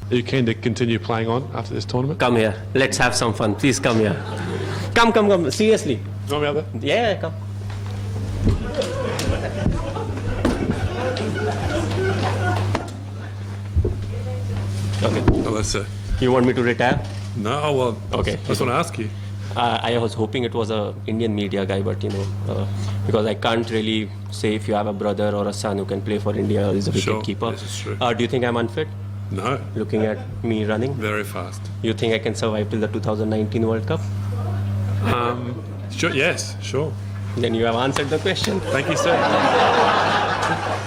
Are you keen to continue playing on after this tournament? Come here. Let's have some fun. Please come here. Come. Seriously. You want me out there? Yeah, come. Okay. Oh, that's it. You want me to retire? No, well, Okay. I just want to ask you. I was hoping it was a Indian media guy, but because I can't really say if you have a brother or a son who can play for India or is a wicket keeper. This is true. Do you think I'm unfit? No, Looking at me running, very fast. you think I can survive till the 2019 World Cup? Sure, yes, sure. Then you have answered the question. Thank you, sir.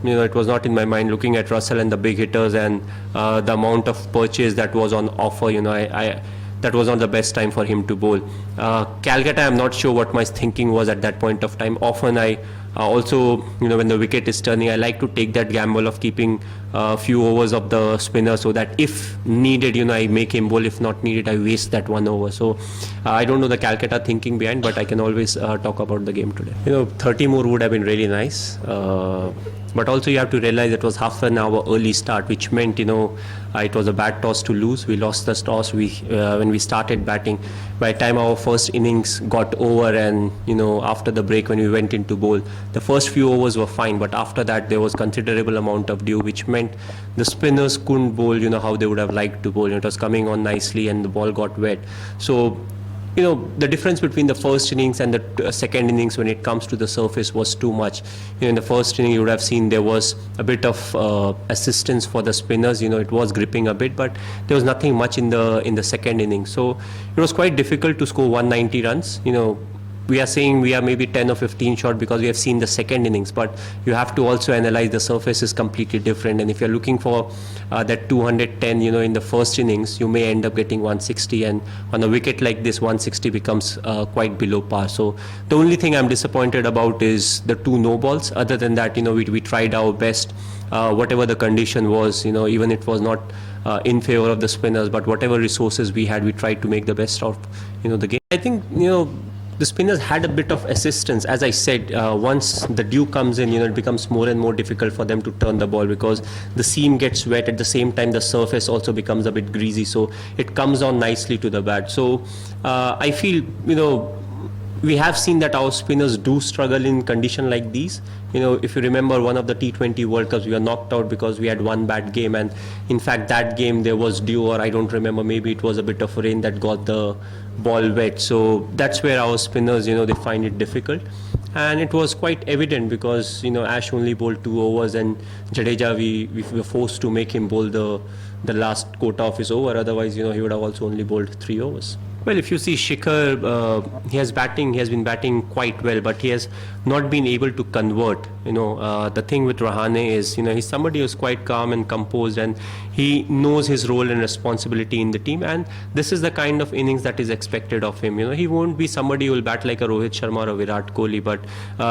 It was not in my mind looking at Russell and the big hitters and the amount of purchase that was on offer. That was not the best time for him to bowl. Calcutta, I'm not sure what my thinking was at that point of time. Often I also, when the wicket is turning, I like to take that gamble of keeping a few overs of the spinner so that if needed, I make him bowl. If not needed, I waste that 1 over. So I don't know the Calcutta thinking behind, but I can always talk about the game today. 30 more would have been really nice. But also you have to realize it was half an hour early start, which meant, it was a bad toss to lose. We lost the toss when we started batting. By the time our first innings got over and, after the break when we went into bowl, the first few overs were fine. But after that, there was considerable amount of dew, which meant the spinners couldn't bowl, how they would have liked to bowl. It was coming on nicely and the ball got wet. So, the difference between the first innings and the second innings when it comes to the surface was too much. In the first inning, you would have seen there was a bit of assistance for the spinners. It was gripping a bit, but there was nothing much in the second inning. So it was quite difficult to score 190 runs. We are saying we are maybe 10 or 15 short because we have seen the second innings, but you have to also analyze the surface is completely different. And if you're looking for that 210, in the first innings, you may end up getting 160. And on a wicket like this, 160 becomes quite below par. So the only thing I'm disappointed about is the 2 no balls. Other than that, we tried our best. Whatever the condition was, even it was not in favor of the spinners, but whatever resources we had, we tried to make the best of, the game. I think, the spinners had a bit of assistance. As I said, once the dew comes in, it becomes more and more difficult for them to turn the ball because the seam gets wet. At the same time, the surface also becomes a bit greasy. So it comes on nicely to the bat. So I feel, we have seen that our spinners do struggle in condition like these. If you remember one of the T20 World Cups, we were knocked out because we had one bad game. And in fact, that game there was dew, or I don't remember, maybe it was a bit of rain that got the ball wet. So that's where our spinners, they find it difficult. And it was quite evident because, Ash only bowled 2 overs and Jadeja, we were forced to make him bowl the last quota of his over. Otherwise, he would have also only bowled 3 overs. Well, if you see Shikhar, he has been batting quite well, but he has not been able to convert. The thing with Rahane is, he's somebody who's quite calm and composed, and he knows his role and responsibility in the team. And this is the kind of innings that is expected of him. He won't be somebody who will bat like a Rohit Sharma or a Virat Kohli, but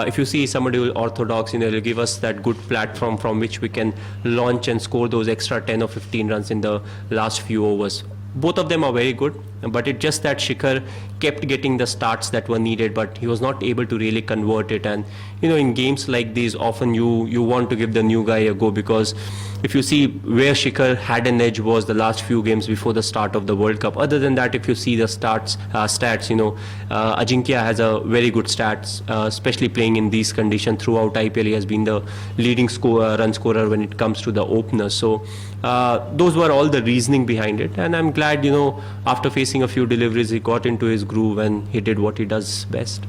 if you see somebody who is orthodox, he'll give us that good platform from which we can launch and score those extra 10 or 15 runs in the last few overs. Both of them are very good, but it's just that Shikhar kept getting the starts that were needed, but he was not able to really convert it. And in games like these, often you want to give the new guy a go, because if you see where Shikhar had an edge was the last few games before the start of the World Cup. Other than that, if you see the stats, Ajinkya has a very good stats, especially playing in these conditions. Throughout IPL, he has been the leading run scorer when it comes to the openers. So those were all the reasoning behind it, and I'm glad, after facing a few deliveries, he got into his groove and he did what he does best.